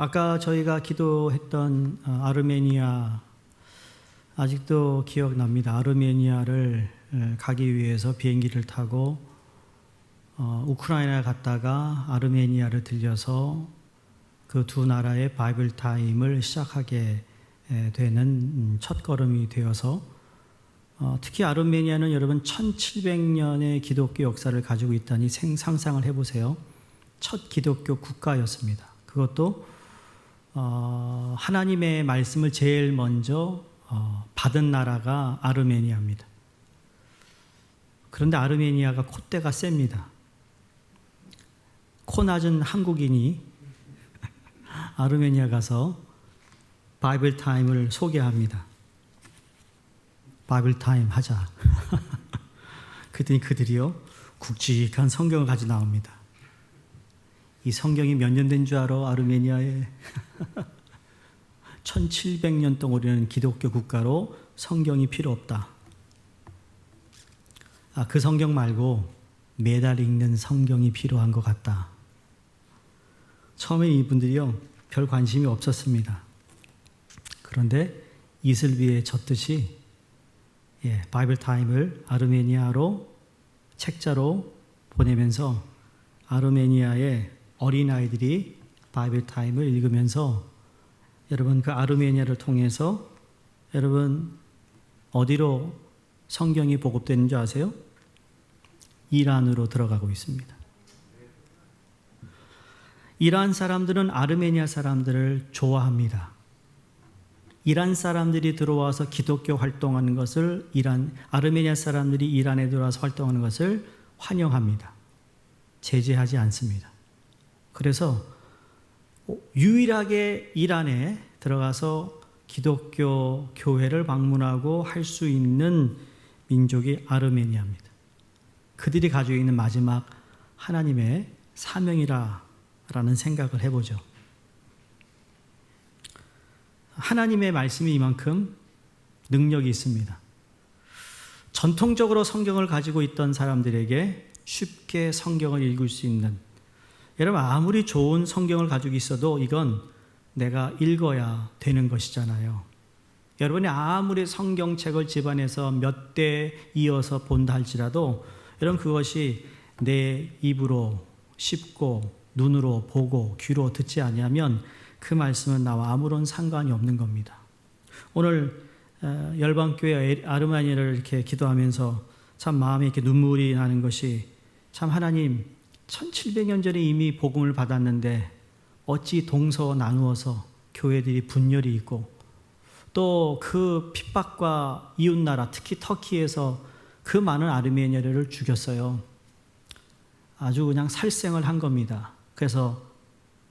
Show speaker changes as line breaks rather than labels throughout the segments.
아까 저희가 기도했던 아르메니아, 아직도 기억납니다. 아르메니아를 가기 위해서 비행기를 타고 우크라이나에 갔다가 아르메니아를 들려서 그 두 나라의 바이블 타임을 시작하게 되는 첫걸음이 되어서 특히 아르메니아는 여러분 1700년의 기독교 역사를 가지고 있다니 상상을 해보세요. 첫 기독교 국가였습니다. 그것도 하나님의 말씀을 제일 먼저 받은 나라가 아르메니아입니다. 그런데 아르메니아가 콧대가 셉니다. 코 낮은 한국인이 아르메니아 가서 바이블 타임을 소개합니다. 바이블 타임 하자. 그랬더니 그들이요 굵직한 성경을 가지고 나옵니다. 이 성경이 몇 년 된 줄 알아? 아르메니아에 1700년 동안 우리는 기독교 국가로 성경이 필요 없다. 그 성경 말고 매달 읽는 성경이 필요한 것 같다. 처음에 이분들이요 별 관심이 없었습니다. 그런데 이슬비에 젖듯이 바이블 타임을 아르메니아로 책자로 보내면서 아르메니아의 어린아이들이 바이블 타임을 읽으면서 여러분 그 아르메니아를 통해서 여러분 어디로 성경이 보급되는 줄 아세요? 이란으로 들어가고 있습니다. 이란 사람들은 아르메니아 사람들을 좋아합니다. 이란 사람들이 들어와서 기독교 활동하는 것을 아르메니아 사람들이 이란에 들어와서 활동하는 것을 환영합니다. 제재하지 않습니다. 그래서 유일하게 이란에 들어가서 기독교 교회를 방문하고 할 수 있는 민족이 아르메니아입니다. 그들이 가지고 있는 마지막 하나님의 사명이라는 생각을 해보죠. 하나님의 말씀이 이만큼 능력이 있습니다. 전통적으로 성경을 가지고 있던 사람들에게 쉽게 성경을 읽을 수 있는, 여러분 아무리 좋은 성경을 가지고 있어도 이건 내가 읽어야 되는 것이잖아요. 여러분이 아무리 성경책을 집안에서 몇 대 이어서 본다 할지라도 여러분 그것이 내 입으로 씹고 눈으로 보고 귀로 듣지 아니하면 그 말씀은 나와 아무런 상관이 없는 겁니다. 오늘 열방교회 아르메니아를 이렇게 기도하면서 참 마음에 이렇게 눈물이 나는 것이 참 하나님 1700년 전에 이미 복음을 받았는데 어찌 동서 나누어서 교회들이 분열이 있고 또 그 핍박과 이웃나라 특히 터키에서 그 많은 아르메니아를 죽였어요. 아주 그냥 살생을 한 겁니다. 그래서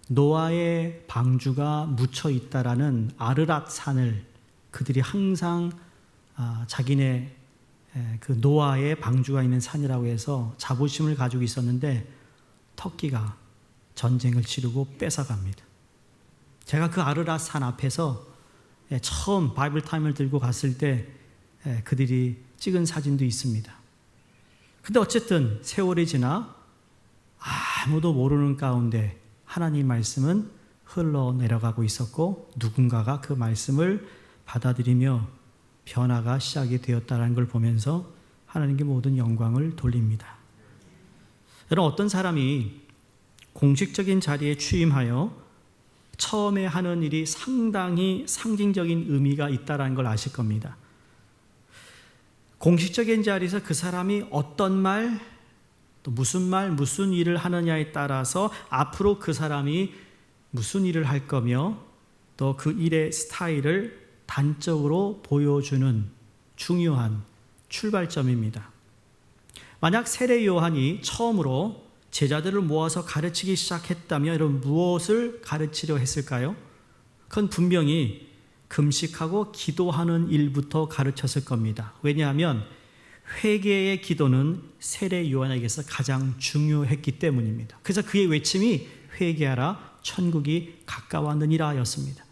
노아의 방주가 묻혀 있다라는 아르랏 산을 그들이 항상 자기네 그 노아의 방주가 있는 산이라고 해서 자부심을 가지고 있었는데 터키가 전쟁을 치르고 뺏어갑니다. 제가 그 아르랏 산 앞에서 처음 바이블 타임을 들고 갔을 때 그들이 찍은 사진도 있습니다. 근데 어쨌든 세월이 지나 아무도 모르는 가운데 하나님 말씀은 흘러내려가고 있었고 누군가가 그 말씀을 받아들이며 변화가 시작이 되었다는 걸 보면서 하나님께 모든 영광을 돌립니다. 여러분 어떤 사람이 공식적인 자리에 취임하여 처음에 하는 일이 상당히 상징적인 의미가 있다는 걸 아실 겁니다. 공식적인 자리에서 그 사람이 어떤 말, 또 무슨 일을 하느냐에 따라서 앞으로 그 사람이 무슨 일을 할 거며 또 그 일의 스타일을 단적으로 보여주는 중요한 출발점입니다. 만약 세례 요한이 처음으로 제자들을 모아서 가르치기 시작했다면 여러분 무엇을 가르치려 했을까요? 그건 분명히 금식하고 기도하는 일부터 가르쳤을 겁니다. 왜냐하면 회개의 기도는 세례 요한에게서 가장 중요했기 때문입니다. 그래서 그의 외침이 회개하라 천국이 가까웠느니라 였습니다.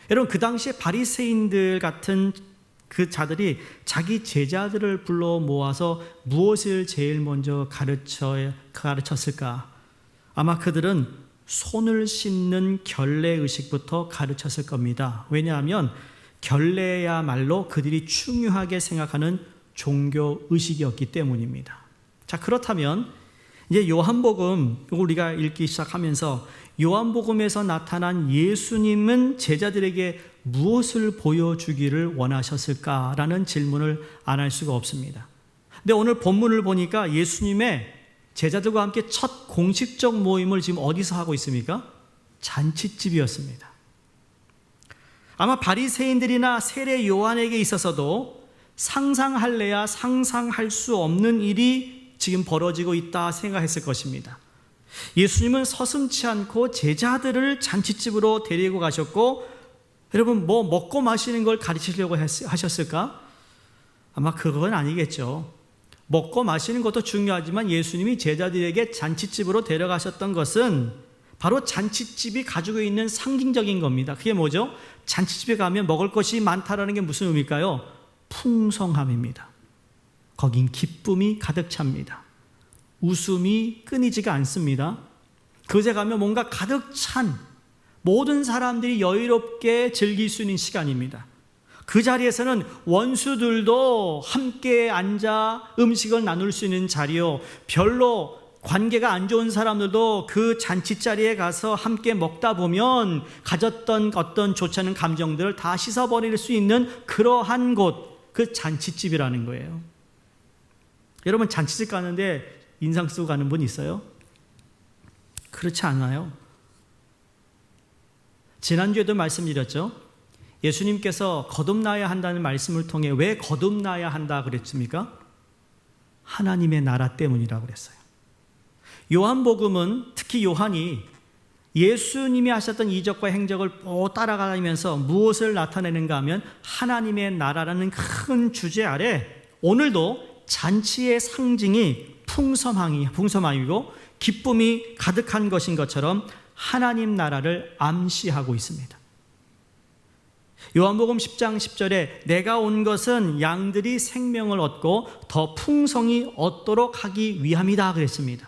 여러분 그 당시에 바리새인들 같은 그 자들이 자기 제자들을 불러 모아서 무엇을 제일 먼저 가르쳤을까? 아마 그들은 손을 씻는 결례의식부터 가르쳤을 겁니다. 왜냐하면 결례야말로 그들이 중요하게 생각하는 종교의식이었기 때문입니다. 자, 그렇다면 이제 요한복음 우리가 읽기 시작하면서 요한복음에서 나타난 예수님은 제자들에게 무엇을 보여주기를 원하셨을까라는 질문을 안 할 수가 없습니다. 근데 오늘 본문을 보니까 예수님의 제자들과 함께 첫 공식적 모임을 지금 어디서 하고 있습니까? 잔치집이었습니다. 아마 바리새인들이나 세례 요한에게 있어서도 상상할래야 상상할 수 없는 일이 지금 벌어지고 있다 생각했을 것입니다. 예수님은 서슴지 않고 제자들을 잔치집으로 데리고 가셨고, 여러분 뭐 먹고 마시는 걸 가르치려고 하셨을까? 아마 그건 아니겠죠. 먹고 마시는 것도 중요하지만 예수님이 제자들에게 잔치집으로 데려가셨던 것은 바로 잔치집이 가지고 있는 상징적인 겁니다. 그게 뭐죠? 잔치집에 가면 먹을 것이 많다라는 게 무슨 의미일까요? 풍성함입니다. 거긴 기쁨이 가득 찹니다. 웃음이 끊이지가 않습니다. 그곳에 가면 뭔가 가득 찬 모든 사람들이 여유롭게 즐길 수 있는 시간입니다. 그 자리에서는 원수들도 함께 앉아 음식을 나눌 수 있는 자리요, 별로 관계가 안 좋은 사람들도 그 잔치자리에 가서 함께 먹다 보면 가졌던 어떤 좋지 않은 감정들을 다 씻어버릴 수 있는 그러한 곳, 그 잔치집이라는 거예요. 여러분 잔치집 가는데 인상 쓰고 가는 분 있어요? 그렇지 않아요. 지난주에도 말씀드렸죠. 예수님께서 거듭나야 한다는 말씀을 통해 왜 거듭나야 한다 그랬습니까? 하나님의 나라 때문이라고 그랬어요. 요한복음은 특히 요한이 예수님이 하셨던 이적과 행적을 따라가면서 무엇을 나타내는가 하면 하나님의 나라라는 큰 주제 아래 오늘도 잔치의 상징이 풍성함이고 기쁨이 가득한 것인 것처럼 하나님 나라를 암시하고 있습니다. 요한복음 10장 10절에 내가 온 것은 양들이 생명을 얻고 더 풍성히 얻도록 하기 위함이다 그랬습니다.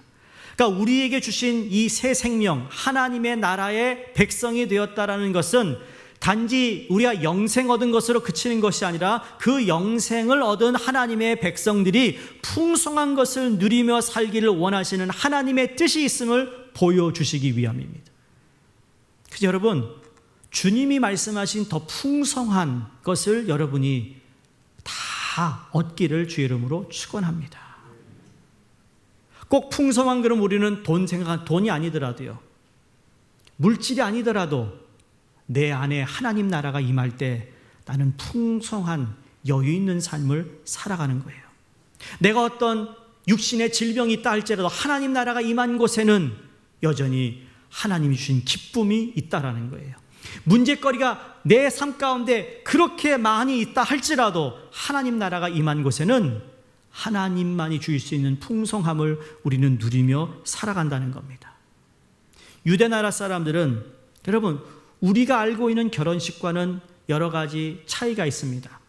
그러니까 우리에게 주신 이 새 생명, 하나님의 나라의 백성이 되었다라는 것은 단지 우리가 영생 얻은 것으로 그치는 것이 아니라 그 영생을 얻은 하나님의 백성들이 풍성한 것을 누리며 살기를 원하시는 하나님의 뜻이 있음을 보여주시기 위함입니다. 그래서 여러분, 주님이 말씀하신 더 풍성한 것을 여러분이 다 얻기를 주의 이름으로 축원합니다. 꼭 풍성한 그럼 우리는 돈이 아니더라도요, 물질이 아니더라도 내 안에 하나님 나라가 임할 때 나는 풍성한 여유 있는 삶을 살아가는 거예요. 내가 어떤 육신의 질병이 있다 할지라도 하나님 나라가 임한 곳에는 여전히 하나님이 주신 기쁨이 있다라는 거예요. 문제거리가 내 삶 가운데 그렇게 많이 있다 할지라도 하나님 나라가 임한 곳에는 하나님만이 주실 수 있는 풍성함을 우리는 누리며 살아간다는 겁니다. 유대 나라 사람들은 여러분 우리가 알고 있는 결혼식과는 여러 가지 차이가 있습니다.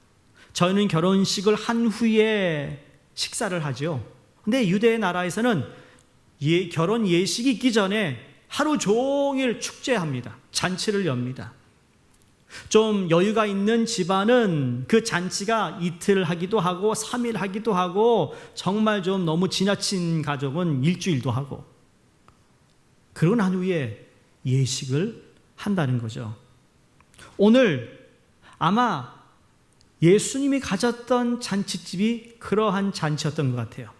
저희는 결혼식을 한 후에 식사를 하죠. 근데 유대 나라에서는 결혼 예식이 있기 전에 하루 종일 축제합니다. 잔치를 엽니다. 좀 여유가 있는 집안은 그 잔치가 이틀 하기도 하고 3일 하기도 하고 정말 좀 너무 지나친 가족은 일주일도 하고 그러고 난 후에 예식을 한다는 거죠. 오늘 아마 예수님이 가졌던 잔치집이 그러한 잔치였던 것 같아요.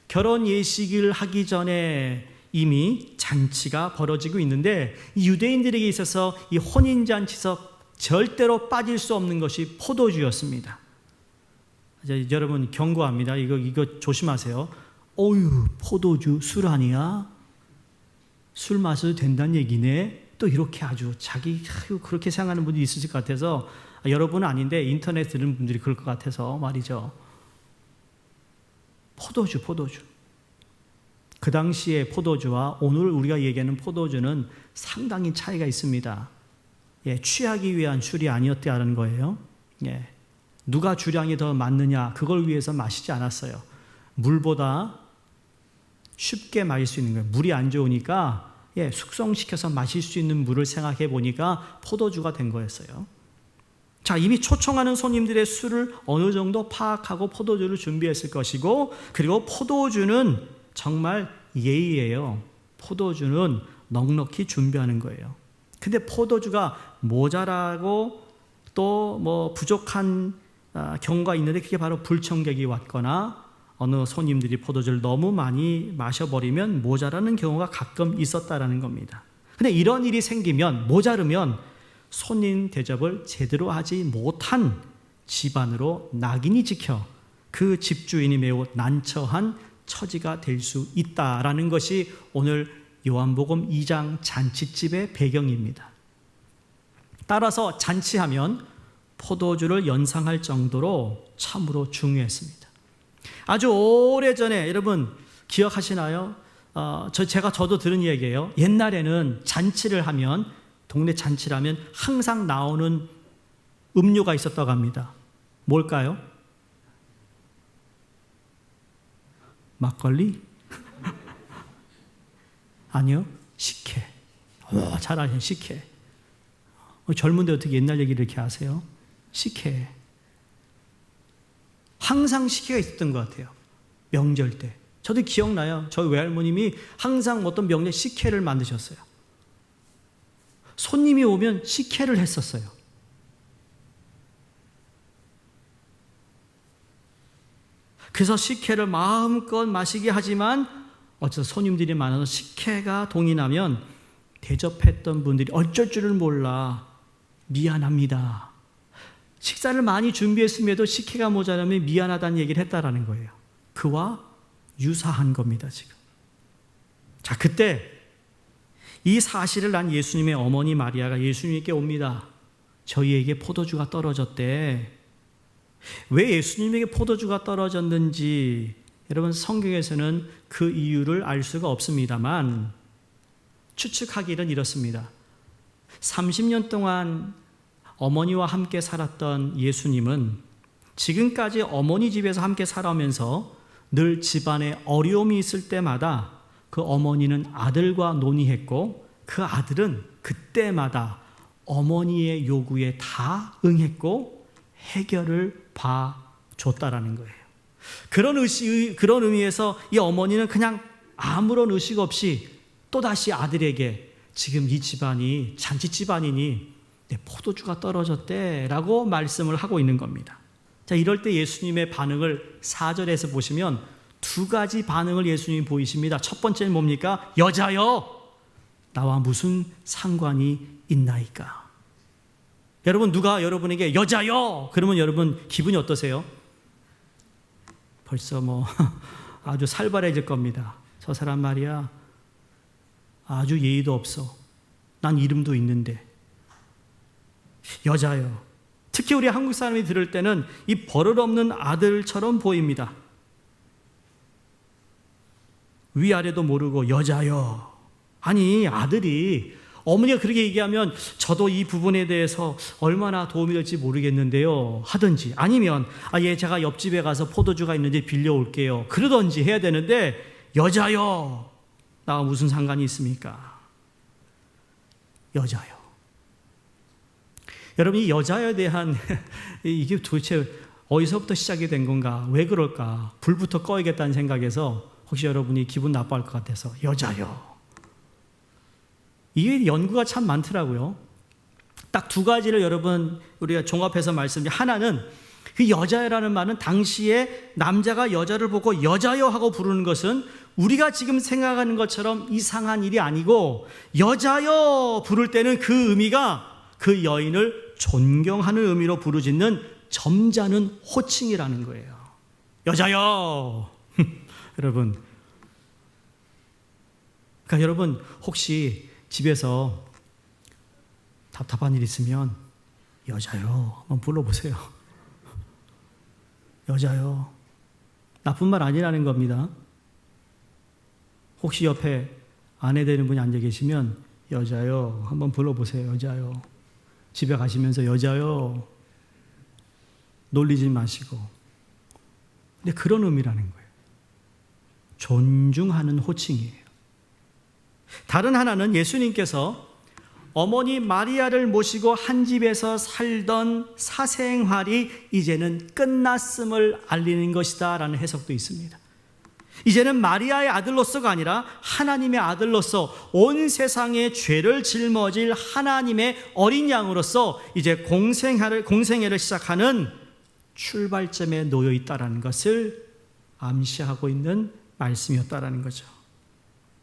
결혼 예식을 하기 전에 이미 잔치가 벌어지고 있는데 이 유대인들에게 있어서 이 혼인잔치에서 절대로 빠질 수 없는 것이 포도주였습니다. 여러분 경고합니다. 이거 조심하세요. 어휴, 포도주 술 아니야? 술 마셔도 된다는 얘기네. 또 이렇게 아주 그렇게 생각하는 분들이 있으실 것 같아서 여러분은 아닌데 인터넷 들은 분들이 그럴 것 같아서 말이죠. 포도주. 그 당시의 포도주와 오늘 우리가 얘기하는 포도주는 상당히 차이가 있습니다. 취하기 위한 술이 아니었다는 거예요. 누가 주량이 더 많느냐 그걸 위해서 마시지 않았어요. 물보다 쉽게 마실 수 있는 거예요. 물이 안 좋으니까 숙성시켜서 마실 수 있는 물을 생각해 보니까 포도주가 된 거였어요. 자, 이미 초청하는 손님들의 수를 어느 정도 파악하고 포도주를 준비했을 것이고, 그리고 포도주는 정말 예의예요. 포도주는 넉넉히 준비하는 거예요. 근데 포도주가 모자라고 또 뭐 부족한 경우가 있는데, 그게 바로 불청객이 왔거나 어느 손님들이 포도주를 너무 많이 마셔버리면 모자라는 경우가 가끔 있었다라는 겁니다. 근데 이런 일이 생기면, 모자르면 손님 대접을 제대로 하지 못한 집안으로 낙인이 찍혀 그 집주인이 매우 난처한 처지가 될 수 있다라는 것이 오늘 요한복음 2장 잔치집의 배경입니다. 따라서 잔치하면 포도주를 연상할 정도로 참으로 중요했습니다. 아주 오래전에 여러분 기억하시나요? 저도 들은 얘기예요. 옛날에는 잔치를 하면, 동네 잔치를 하면 항상 나오는 음료가 있었다고 합니다. 뭘까요? 막걸리? 아니요, 식혜. 잘 아시죠, 식혜. 젊은데 어떻게 옛날 얘기를 이렇게 하세요? 식혜. 항상 식혜가 있었던 것 같아요. 명절 때. 저도 기억나요. 저희 외할머님이 항상 어떤 명절 식혜를 만드셨어요. 손님이 오면 식혜를 했었어요. 그래서 식혜를 마음껏 마시게 하지만 어째서 손님들이 많아서 식혜가 동이 나면 대접했던 분들이 어쩔 줄을 몰라 미안합니다. 식사를 많이 준비했음에도 식혜가 모자라면 미안하다는 얘기를 했다라는 거예요. 그와 유사한 겁니다, 지금. 자, 그때 이 사실을 난 예수님의 어머니 마리아가 예수님께 옵니다. 저희에게 포도주가 떨어졌대. 왜 예수님에게 포도주가 떨어졌는지 여러분 성경에서는 그 이유를 알 수가 없습니다만 추측하기는 이렇습니다. 30년 동안 어머니와 함께 살았던 예수님은 지금까지 어머니 집에서 함께 살아오면서 늘 집안에 어려움이 있을 때마다 그 어머니는 아들과 논의했고, 그 아들은 그때마다 어머니의 요구에 다 응했고 해결을 봐줬다라는 거예요. 그런 의미에서 이 어머니는 그냥 아무런 의식 없이 또다시 아들에게 지금 이 집안이 잔치 집안이니 내 포도주가 떨어졌대 라고 말씀을 하고 있는 겁니다. 자, 이럴 때 예수님의 반응을 4절에서 보시면 두 가지 반응을 예수님이 보이십니다. 첫 번째는 뭡니까? 여자여, 나와 무슨 상관이 있나이까? 여러분, 누가 여러분에게 여자여 그러면 여러분 기분이 어떠세요? 벌써 아주 살벌해질 겁니다. 저 사람 말이야 아주 예의도 없어. 난 이름도 있는데. 여자여. 특히 우리 한국 사람이 들을 때는 이 버릇없는 아들처럼 보입니다. 위아래도 모르고 여자여. 아니, 아들이 어머니가 그렇게 얘기하면 저도 이 부분에 대해서 얼마나 도움이 될지 모르겠는데요 하든지, 아니면 제가 옆집에 가서 포도주가 있는지 빌려올게요 그러든지 해야 되는데, 여자여, 나와 무슨 상관이 있습니까? 여자여. 여러분, 이 여자에 대한 이게 도대체 어디서부터 시작이 된 건가? 왜 그럴까? 불부터 꺼야겠다는 생각에서 혹시 여러분이 기분 나빠할 것 같아서 여자여. 이게 연구가 참 많더라고요. 딱 두 가지를 여러분 우리가 종합해서 말씀드리면, 하나는 그 여자여라는 말은 당시에 남자가 여자를 보고 여자여 하고 부르는 것은 우리가 지금 생각하는 것처럼 이상한 일이 아니고, 여자여 부를 때는 그 의미가 그 여인을 존경하는 의미로 부르짖는 점잖은 호칭이라는 거예요. 여자여. 여러분, 그러니까 여러분 혹시 집에서 답답한 일 있으면 여자요 한번 불러보세요. 여자요. 나쁜 말 아니라는 겁니다. 혹시 옆에 아내 되는 분이 앉아 계시면 여자요 한번 불러보세요. 여자요. 집에 가시면서 여자요 놀리지 마시고. 근데 그런 의미라는 거예요. 존중하는 호칭이에요. 다른 하나는 예수님께서 어머니 마리아를 모시고 한 집에서 살던 사생활이 이제는 끝났음을 알리는 것이다 라는 해석도 있습니다. 이제는 마리아의 아들로서가 아니라 하나님의 아들로서 온 세상의 죄를 짊어질 하나님의 어린 양으로서 이제 공생애를 시작하는 출발점에 놓여 있다는 것을 암시하고 있는 말씀이었다라는 거죠.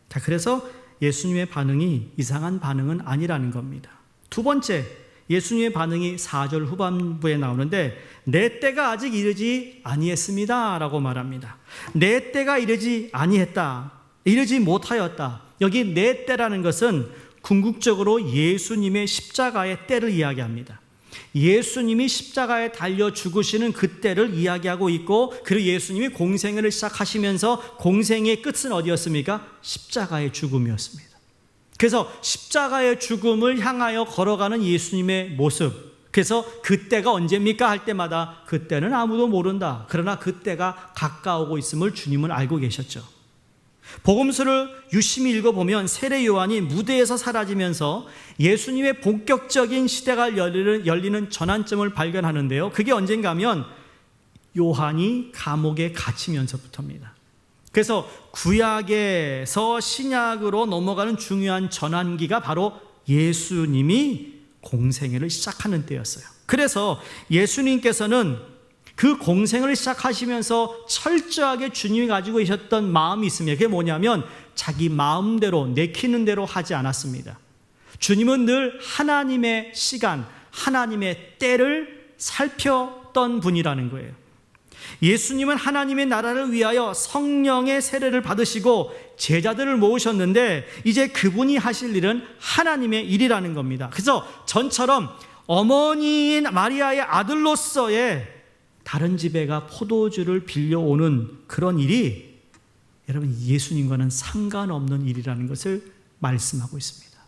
자, 그래서 예수님의 반응이 이상한 반응은 아니라는 겁니다. 두 번째, 예수님의 반응이 4절 후반부에 나오는데 내 때가 아직 이르지 아니했습니다 라고 말합니다. 내 때가 이르지 아니했다, 이르지 못하였다. 여기 내 때라는 것은 궁극적으로 예수님의 십자가의 때를 이야기합니다. 예수님이 십자가에 달려 죽으시는 그 때를 이야기하고 있고, 그리고 예수님이 공생애를 시작하시면서 공생애의 끝은 어디였습니까? 십자가의 죽음이었습니다. 그래서 십자가의 죽음을 향하여 걸어가는 예수님의 모습, 그래서 그때가 언제입니까? 할 때마다 그때는 아무도 모른다. 그러나 그때가 가까우고 있음을 주님은 알고 계셨죠. 복음서를 유심히 읽어보면 세례 요한이 무대에서 사라지면서 예수님의 본격적인 시대가 열리는 전환점을 발견하는데요. 그게 언젠가 하면 요한이 감옥에 갇히면서부터입니다. 그래서 구약에서 신약으로 넘어가는 중요한 전환기가 바로 예수님이 공생애를 시작하는 때였어요. 그래서 예수님께서는 그 공생을 시작하시면서 철저하게 주님이 가지고 계셨던 마음이 있습니다. 그게 뭐냐면 자기 마음대로 내키는 대로 하지 않았습니다. 주님은 늘 하나님의 시간, 하나님의 때를 살폈던 분이라는 거예요. 예수님은 하나님의 나라를 위하여 성령의 세례를 받으시고 제자들을 모으셨는데 이제 그분이 하실 일은 하나님의 일이라는 겁니다. 그래서 전처럼 어머니인 마리아의 아들로서의 다른 집에가 포도주를 빌려오는 그런 일이 여러분 예수님과는 상관없는 일이라는 것을 말씀하고 있습니다.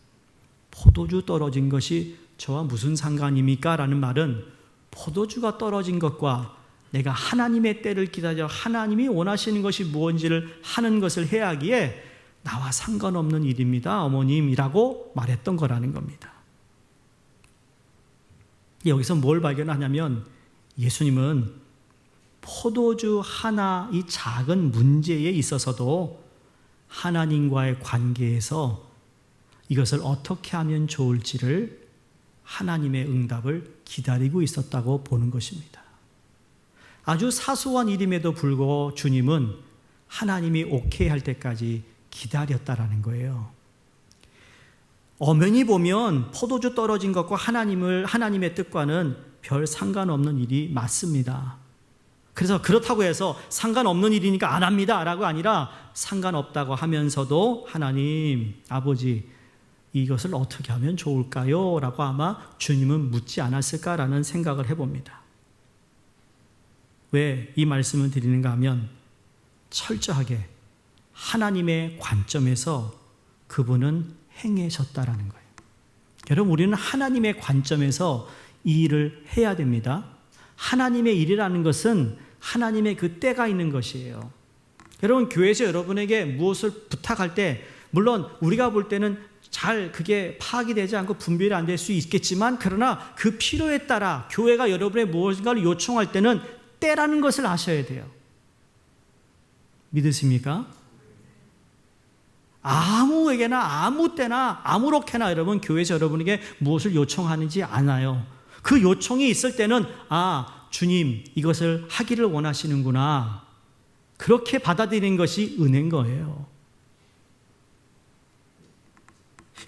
포도주 떨어진 것이 저와 무슨 상관입니까? 라는 말은 포도주가 떨어진 것과 내가 하나님의 때를 기다려 하나님이 원하시는 것이 무엇인지를 하는 것을 해야 하기에 나와 상관없는 일입니다, 어머님이라고 말했던 거라는 겁니다. 여기서 뭘 발견하냐면 예수님은 포도주 하나 이 작은 문제에 있어서도 하나님과의 관계에서 이것을 어떻게 하면 좋을지를 하나님의 응답을 기다리고 있었다고 보는 것입니다. 아주 사소한 일임에도 불구하고 주님은 하나님이 오케이 할 때까지 기다렸다라는 거예요. 엄연히 보면 포도주 떨어진 것과 하나님의 뜻과는 별 상관없는 일이 맞습니다. 그래서 그렇다고 해서 상관없는 일이니까 안 합니다 라고 아니라 상관없다고 하면서도 하나님, 아버지 이것을 어떻게 하면 좋을까요? 라고 아마 주님은 묻지 않았을까라는 생각을 해봅니다. 왜 이 말씀을 드리는가 하면 철저하게 하나님의 관점에서 그분은 행해졌다라는 거예요. 여러분 우리는 하나님의 관점에서 이 일을 해야 됩니다. 하나님의 일이라는 것은 하나님의 그 때가 있는 것이에요. 여러분 교회에서 여러분에게 무엇을 부탁할 때 물론 우리가 볼 때는 잘 그게 파악이 되지 않고 분별이 안 될 수 있겠지만 그러나 그 필요에 따라 교회가 여러분의 무엇인가를 요청할 때는 때라는 것을 아셔야 돼요. 믿으십니까? 아무에게나 아무 때나 아무렇게나 여러분 교회에서 여러분에게 무엇을 요청하는지 않아요. 그 요청이 있을 때는 아 주님 이것을 하기를 원하시는구나 그렇게 받아들이는 것이 은혜인 거예요.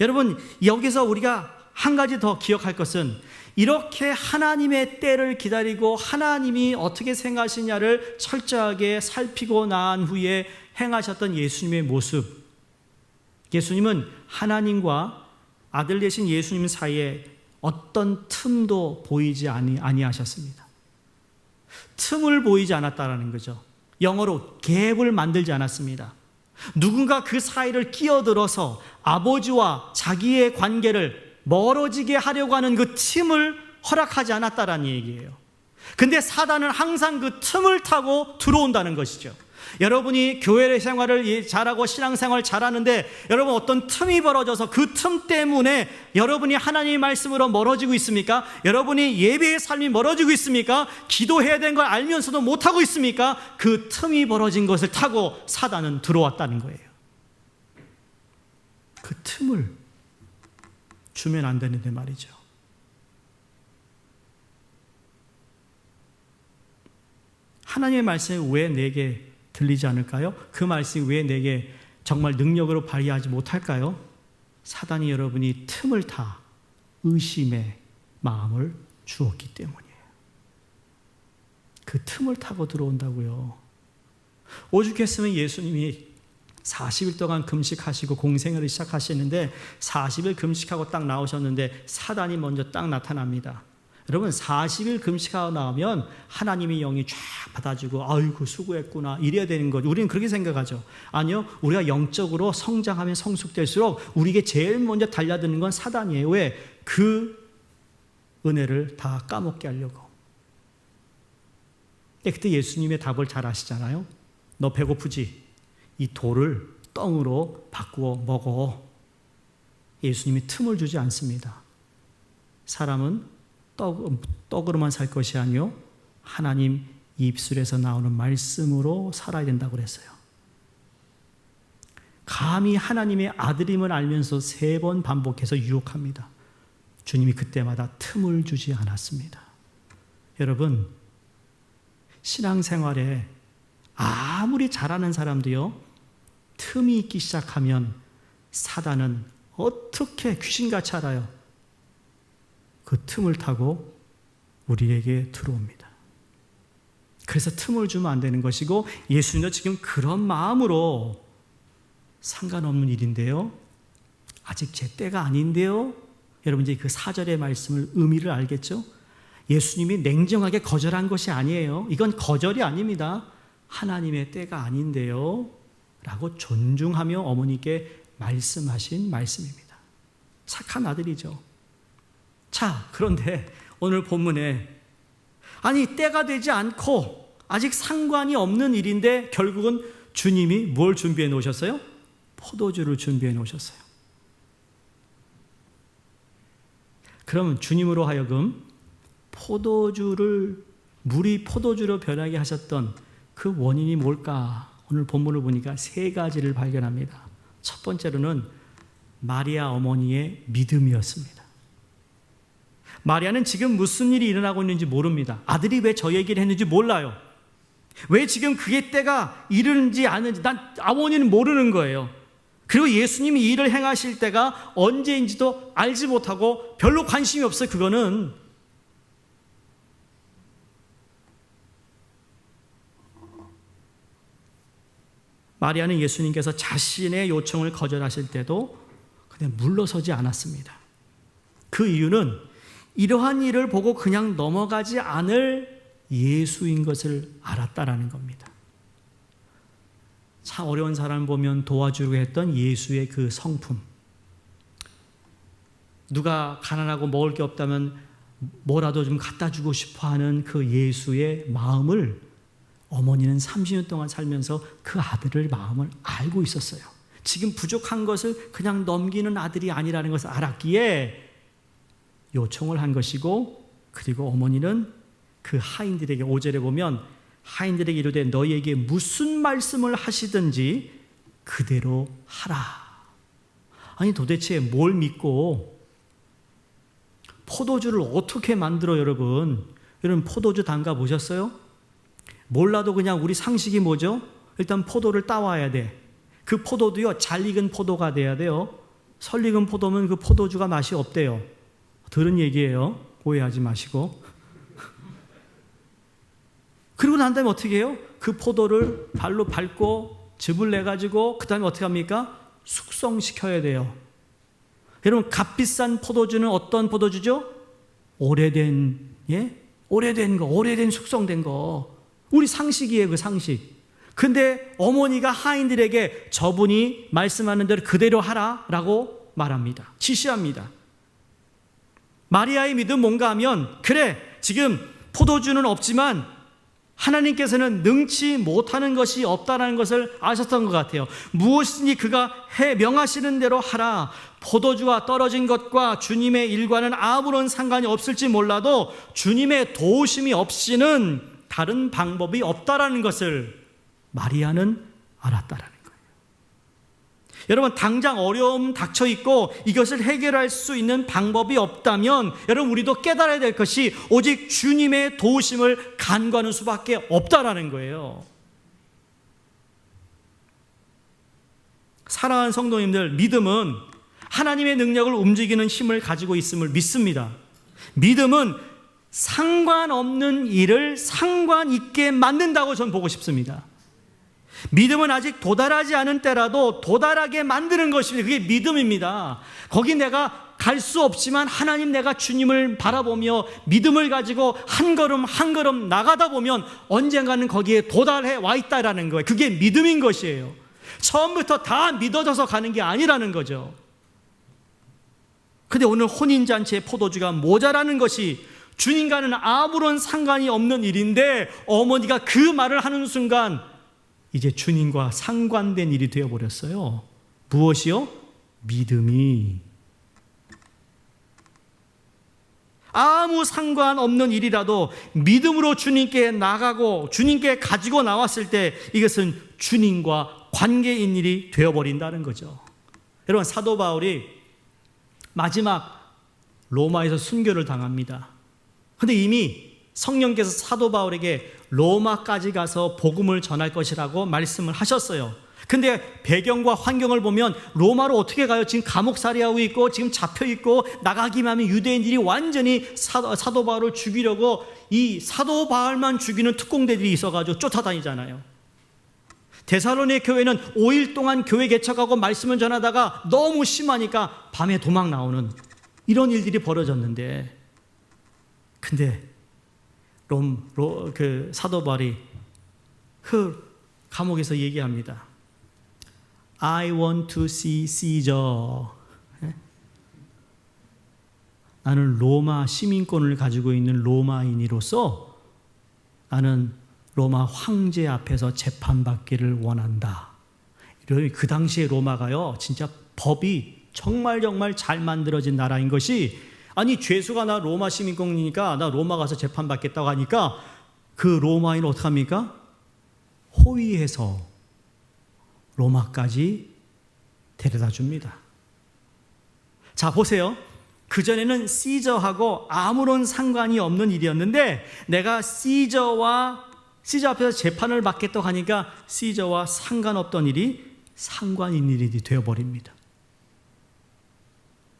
여러분 여기서 우리가 한 가지 더 기억할 것은 이렇게 하나님의 때를 기다리고 하나님이 어떻게 생각하시냐를 철저하게 살피고 난 후에 행하셨던 예수님의 모습. 예수님은 하나님과 아들 되신 예수님 사이에 어떤 틈도 보이지 아니하셨습니다. 틈을 보이지 않았다라는 거죠. 영어로 갭을 만들지 않았습니다. 누군가 그 사이를 끼어들어서 아버지와 자기의 관계를 멀어지게 하려고 하는 그 틈을 허락하지 않았다라는 얘기예요. 근데 사단은 항상 그 틈을 타고 들어온다는 것이죠. 여러분이 교회 생활을 잘하고 신앙생활 잘하는데 여러분 어떤 틈이 벌어져서 그 틈 때문에 여러분이 하나님의 말씀으로 멀어지고 있습니까? 여러분이 예배의 삶이 멀어지고 있습니까? 기도해야 되는 걸 알면서도 못하고 있습니까? 그 틈이 벌어진 것을 타고 사단은 들어왔다는 거예요. 그 틈을 주면 안 되는데 말이죠. 하나님의 말씀이 왜 내게 들리지 않을까요? 그 말씀이 왜 내게 정말 능력으로 발휘하지 못할까요? 사단이 여러분이 틈을 타 의심의 마음을 주었기 때문이에요. 그 틈을 타고 들어온다고요. 오죽했으면 예수님이 40일 동안 금식하시고 공생애를 시작하시는데 40일 금식하고 딱 나오셨는데 사단이 먼저 딱 나타납니다. 여러분 40일 금식하고 나오면 하나님의 영이 쫙 받아주고 아이고 수고했구나 이래야 되는 거죠. 우리는 그렇게 생각하죠. 아니요, 우리가 영적으로 성장하면 성숙될수록 우리에게 제일 먼저 달려드는 건 사단이에요. 왜? 그 은혜를 다 까먹게 하려고. 그때 예수님의 답을 잘 아시잖아요. 너 배고프지? 이 돌을 떡으로 바꾸어 먹어. 예수님이 틈을 주지 않습니다. 사람은 떡으로만 살 것이 아니요 하나님 입술에서 나오는 말씀으로 살아야 된다고 그랬어요. 감히 하나님의 아들임을 알면서 3번 반복해서 유혹합니다. 주님이 그때마다 틈을 주지 않았습니다. 여러분, 신앙생활에 아무리 잘하는 사람도요, 틈이 있기 시작하면 사단은 어떻게 귀신같이 알아요? 그 틈을 타고 우리에게 들어옵니다. 그래서 틈을 주면 안 되는 것이고, 예수님도 지금 그런 마음으로 상관없는 일인데요, 아직 제 때가 아닌데요. 여러분 이제 그 4절의 말씀을 의미를 알겠죠? 예수님이 냉정하게 거절한 것이 아니에요. 이건 거절이 아닙니다. 하나님의 때가 아닌데요 라고 존중하며 어머니께 말씀하신 말씀입니다. 착한 아들이죠. 자, 그런데 오늘 본문에 아니 때가 되지 않고 아직 상관이 없는 일인데 결국은 주님이 뭘 준비해 놓으셨어요? 포도주를 준비해 놓으셨어요. 그러면 주님으로 하여금 물이 포도주로 변하게 하셨던 그 원인이 뭘까? 오늘 본문을 보니까 3가지를 발견합니다. 첫 번째로는 마리아 어머니의 믿음이었습니다. 마리아는 지금 무슨 일이 일어나고 있는지 모릅니다. 아들이 왜 저 얘기를 했는지 몰라요. 왜 지금 그게 때가 이르는지 아는지 어머니는 모르는 거예요. 그리고 예수님이 이 일을 행하실 때가 언제인지도 알지 못하고 별로 관심이 없어요. 그거는 마리아는 예수님께서 자신의 요청을 거절하실 때도 그냥 물러서지 않았습니다. 그 이유는 이러한 일을 보고 그냥 넘어가지 않을 예수인 것을 알았다라는 겁니다. 참 어려운 사람 보면 도와주려고 했던 예수의 그 성품. 누가 가난하고 먹을 게 없다면 뭐라도 좀 갖다 주고 싶어 하는 그 예수의 마음을 어머니는 30년 동안 살면서 그 아들의 마음을 알고 있었어요. 지금 부족한 것을 그냥 넘기는 아들이 아니라는 것을 알았기에 요청을 한 것이고, 그리고 어머니는 그 하인들에게 5절에 보면 하인들에게 이르되 너희에게 무슨 말씀을 하시든지 그대로 하라. 아니 도대체 뭘 믿고 포도주를 어떻게 만들어? 여러분 포도주 담가 보셨어요? 몰라도 그냥 우리 상식이 뭐죠? 일단 포도를 따와야 돼. 그 포도도요 잘 익은 포도가 돼야 돼요. 설 익은 포도면 그 포도주가 맛이 없대요. 들은 얘기예요. 오해하지 마시고. 그리고 난 다음에 어떻게 해요? 그 포도를 발로 밟고 즙을 내가지고 그 다음에 어떻게 합니까? 숙성시켜야 돼요. 여러분 값비싼 포도주는 어떤 포도주죠? 오래된 거, 오래된 숙성된 거. 우리 상식이에요, 그 상식. 근데 어머니가 하인들에게 저분이 말씀하는 대로 그대로 하라라고 말합니다. 지시합니다. 마리아의 믿음 뭔가 하면, 그래 지금 포도주는 없지만 하나님께서는 능치 못하는 것이 없다는 것을 아셨던 것 같아요. 무엇이든지 그가 명하시는 대로 하라. 포도주가 떨어진 것과 주님의 일과는 아무런 상관이 없을지 몰라도 주님의 도우심이 없이는 다른 방법이 없다라는 것을 마리아는 알았다라는 거예요. 여러분, 당장 어려움 닥쳐 있고 이것을 해결할 수 있는 방법이 없다면 여러분, 우리도 깨달아야 될 것이 오직 주님의 도우심을 간구하는 수밖에 없다라는 거예요. 사랑하는 성도님들, 믿음은 하나님의 능력을 움직이는 힘을 가지고 있음을 믿습니다. 믿음은 상관없는 일을 상관 있게 만든다고 저는 보고 싶습니다. 믿음은 아직 도달하지 않은 때라도 도달하게 만드는 것입니다. 그게 믿음입니다. 거기 내가 갈 수 없지만 하나님, 내가 주님을 바라보며 믿음을 가지고 한 걸음 한 걸음 나가다 보면 언젠가는 거기에 도달해 와 있다라는 거예요. 그게 믿음인 것이에요. 처음부터 다 믿어져서 가는 게 아니라는 거죠. 근데 오늘 혼인잔치의 포도주가 모자라는 것이 주님과는 아무런 상관이 없는 일인데 어머니가 그 말을 하는 순간 이제 주님과 상관된 일이 되어버렸어요. 무엇이요? 믿음이. 아무 상관없는 일이라도 믿음으로 주님께 나가고 주님께 가지고 나왔을 때 이것은 주님과 관계인 일이 되어버린다는 거죠. 여러분, 사도 바울이 마지막 로마에서 순교를 당합니다. 그런데 이미 성령께서 사도 바울에게 로마까지 가서 복음을 전할 것이라고 말씀을 하셨어요. 근데 배경과 환경을 보면 로마로 어떻게 가요? 지금 감옥살이하고 있고 지금 잡혀있고 나가기만 하면 유대인들이 완전히 사도 바울을 죽이려고 이 사도 바울만 죽이는 특공대들이 있어가지고 쫓아다니잖아요. 데살로니가 교회는 5일 동안 교회 개척하고 말씀을 전하다가 너무 심하니까 밤에 도망 나오는 이런 일들이 벌어졌는데, 근데 그 사도 바울이 그 감옥에서 얘기합니다. I want to see Caesar. 나는 로마 시민권을 가지고 있는 로마인으로서 나는 로마 황제 앞에서 재판받기를 원한다. 그 당시에 로마가요, 진짜 법이 정말 잘 만들어진 나라인 것이, 아니 죄수가 나 로마 시민권이니까 나 로마 가서 재판받겠다고 하니까 그 로마인은 어떡합니까? 호위해서 로마까지 데려다 줍니다. 자, 보세요. 그전에는 시저하고 아무런 상관이 없는 일이었는데 내가 시저 앞에서 재판을 받겠다고 하니까 시저와 상관없던 일이 상관 있는 일이 되어버립니다.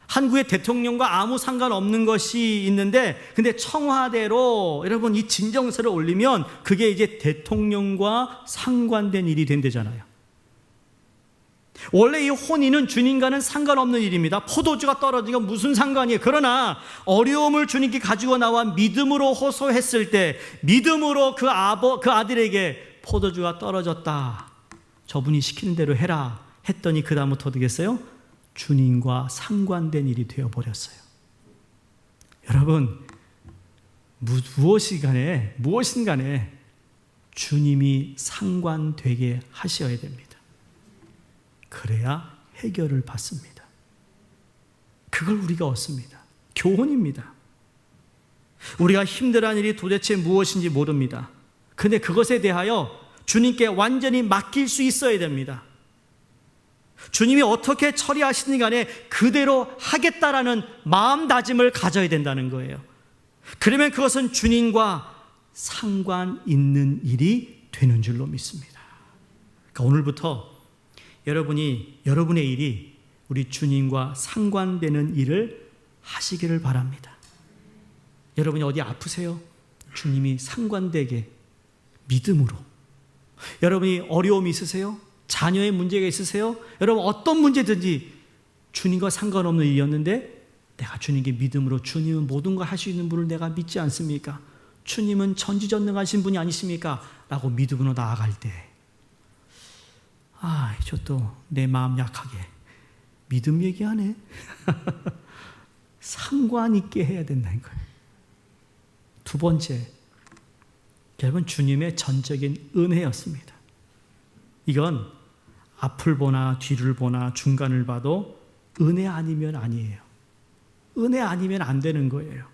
한국의 대통령과 아무 상관없는 것이 있는데, 근데 청와대로 여러분 이 진정서를 올리면 그게 이제 대통령과 상관된 일이 된대잖아요. 원래 이 혼인은 주님과는 상관없는 일입니다. 포도주가 떨어지니까 무슨 상관이에요. 그러나 어려움을 주님께 가지고 나와 믿음으로 호소했을 때, 믿음으로 그 아들에게 포도주가 떨어졌다, 저분이 시키는 대로 해라 했더니 그 다음부터 어떻게 했어요? 주님과 상관된 일이 되어버렸어요. 여러분, 무엇인 간에 주님이 상관되게 하셔야 됩니다. 그래야 해결을 받습니다. 그걸 우리가 얻습니다. 교훈입니다. 우리가 힘들어하는 일이 도대체 무엇인지 모릅니다. 그런데 그것에 대하여 주님께 완전히 맡길 수 있어야 됩니다. 주님이 어떻게 처리하시든 간에 그대로 하겠다라는 마음다짐을 가져야 된다는 거예요. 그러면 그것은 주님과 상관 있는 일이 되는 줄로 믿습니다. 그러니까 오늘부터 여러분의 일이 우리 주님과 상관되는 일을 하시기를 바랍니다. 여러분이 어디 아프세요? 주님이 상관되게 믿음으로. 여러분이 어려움이 있으세요? 자녀의 문제가 있으세요? 여러분 어떤 문제든지 주님과 상관없는 일이었는데 내가 주님께 믿음으로, 주님은 모든 걸 할 수 있는 분을 내가 믿지 않습니까? 주님은 전지전능하신 분이 아니십니까? 라고 믿음으로 나아갈 때, 저 또 내 마음 약하게 믿음 얘기하네. 상관 있게 해야 된다는 거예요. 두 번째, 여러분, 주님의 전적인 은혜였습니다. 이건 앞을 보나 뒤를 보나 중간을 봐도 은혜 아니면 아니에요. 은혜 아니면 안 되는 거예요.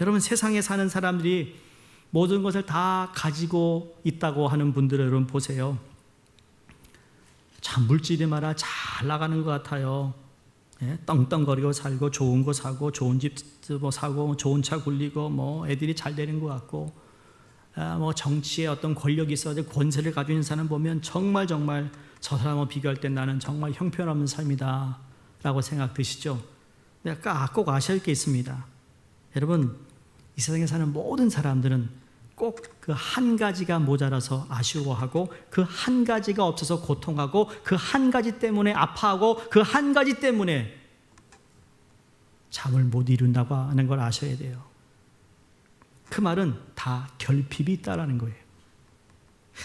여러분, 세상에 사는 사람들이 모든 것을 다 가지고 있다고 하는 분들을 여러분 보세요. 참 물질이 말아 잘 나가는 것 같아요. 예? 떵떵거리고 살고 좋은 거 사고 좋은 집 뭐 사고 좋은 차 굴리고 뭐 애들이 잘 되는 것 같고, 뭐 정치에 어떤 권력이 있어서 권세를 가지고 있는 사람 보면 정말 저 사람하고 비교할 때 나는 정말 형편없는 삶이다 라고 생각 드시죠? 내가 꼭 아셔야 할 게 있습니다. 여러분, 이 세상에 사는 모든 사람들은 꼭 그 한 가지가 모자라서 아쉬워하고, 그 한 가지가 없어서 고통하고, 그 한 가지 때문에 아파하고, 그 한 가지 때문에 잠을 못 이룬다고 하는 걸 아셔야 돼요. 그 말은 다 결핍이 있다라는 거예요.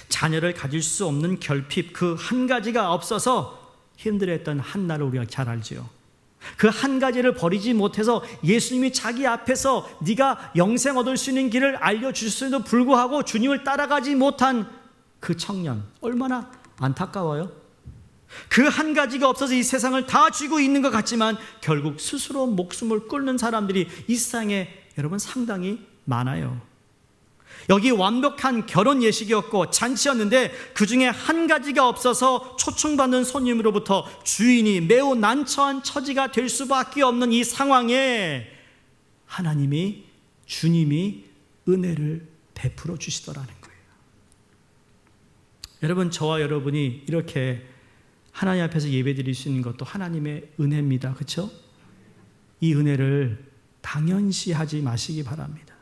자녀를 가질 수 없는 결핍, 그 한 가지가 없어서 힘들었던 한나를 우리가 잘 알지요. 그 한 가지를 버리지 못해서 예수님이 자기 앞에서 네가 영생 얻을 수 있는 길을 알려주셨음에도 불구하고 주님을 따라가지 못한 그 청년, 얼마나 안타까워요. 그 한 가지가 없어서 이 세상을 다 쥐고 있는 것 같지만 결국 스스로 목숨을 끊는 사람들이 이 세상에 여러분 상당히 많아요. 여기 완벽한 결혼 예식이었고 잔치였는데 그 중에 한 가지가 없어서 초청받는 손님으로부터 주인이 매우 난처한 처지가 될 수밖에 없는 이 상황에 하나님이, 주님이 은혜를 베풀어 주시더라는 거예요. 여러분, 저와 여러분이 이렇게 하나님 앞에서 예배드릴 수 있는 것도 하나님의 은혜입니다. 그렇죠? 이 은혜를 당연시하지 마시기 바랍니다.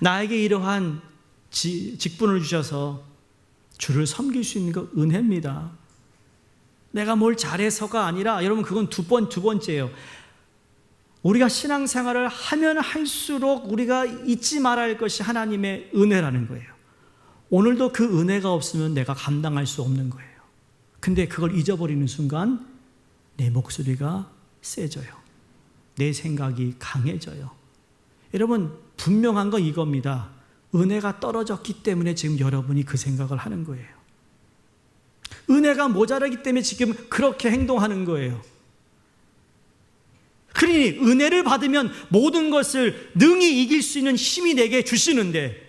나에게 이러한 직분을 주셔서 주를 섬길 수 있는 것 은혜입니다. 내가 뭘 잘해서가 아니라, 여러분, 그건 두 번째예요. 우리가 신앙생활을 하면 할수록 우리가 잊지 말아야 할 것이 하나님의 은혜라는 거예요. 오늘도 그 은혜가 없으면 내가 감당할 수 없는 거예요. 근데 그걸 잊어버리는 순간 내 목소리가 세져요. 내 생각이 강해져요. 여러분, 분명한 건 이겁니다. 은혜가 떨어졌기 때문에 지금 여러분이 그 생각을 하는 거예요. 은혜가 모자라기 때문에 지금 그렇게 행동하는 거예요. 그러니 은혜를 받으면 모든 것을 능히 이길 수 있는 힘이 내게 주시는데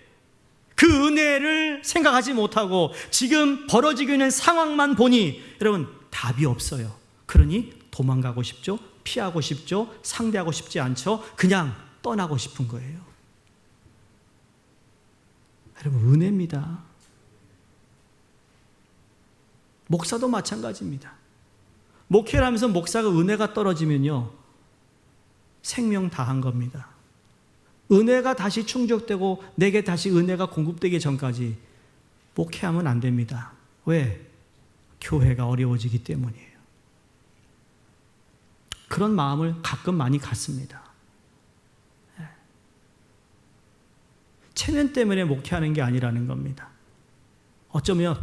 그 은혜를 생각하지 못하고 지금 벌어지고 있는 상황만 보니 여러분 답이 없어요. 그러니 도망가고 싶죠. 피하고 싶죠. 상대하고 싶지 않죠. 그냥 떠나고 싶은 거예요. 여러분, 은혜입니다. 목사도 마찬가지입니다. 목회를 하면서 목사가 은혜가 떨어지면요, 생명 다한 겁니다. 은혜가 다시 충족되고 내게 다시 은혜가 공급되기 전까지 목회하면 안 됩니다. 왜? 교회가 어려워지기 때문이에요. 그런 마음을 가끔 많이 갖습니다. 체면 때문에 목회하는 게 아니라는 겁니다. 어쩌면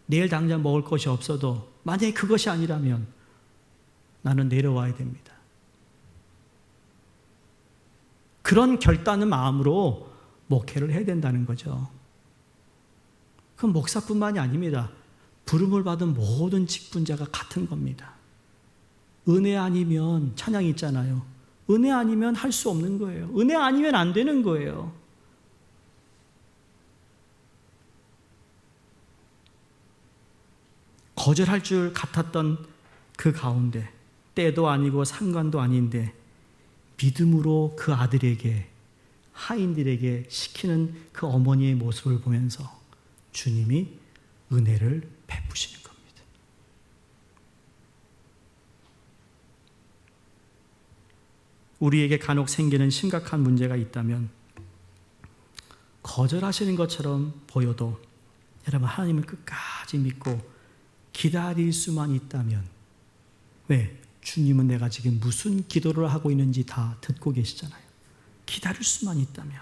내일 당장 먹을 것이 없어도 만약에 그것이 아니라면 나는 내려와야 됩니다. 그런 결단의 마음으로 목회를 해야 된다는 거죠. 그건 목사뿐만이 아닙니다. 부름을 받은 모든 직분자가 같은 겁니다. 은혜 아니면, 찬양이 있잖아요. 은혜 아니면 할 수 없는 거예요. 은혜 아니면 안 되는 거예요. 거절할 줄 같았던 그 가운데, 때도 아니고 상관도 아닌데 믿음으로 그 아들에게, 하인들에게 시키는 그 어머니의 모습을 보면서 주님이 은혜를 베푸시는 겁니다. 우리에게 간혹 생기는 심각한 문제가 있다면 거절하시는 것처럼 보여도 여러분, 하나님을 끝까지 믿고 기다릴 수만 있다면, 왜? 주님은 내가 지금 무슨 기도를 하고 있는지 다 듣고 계시잖아요. 기다릴 수만 있다면.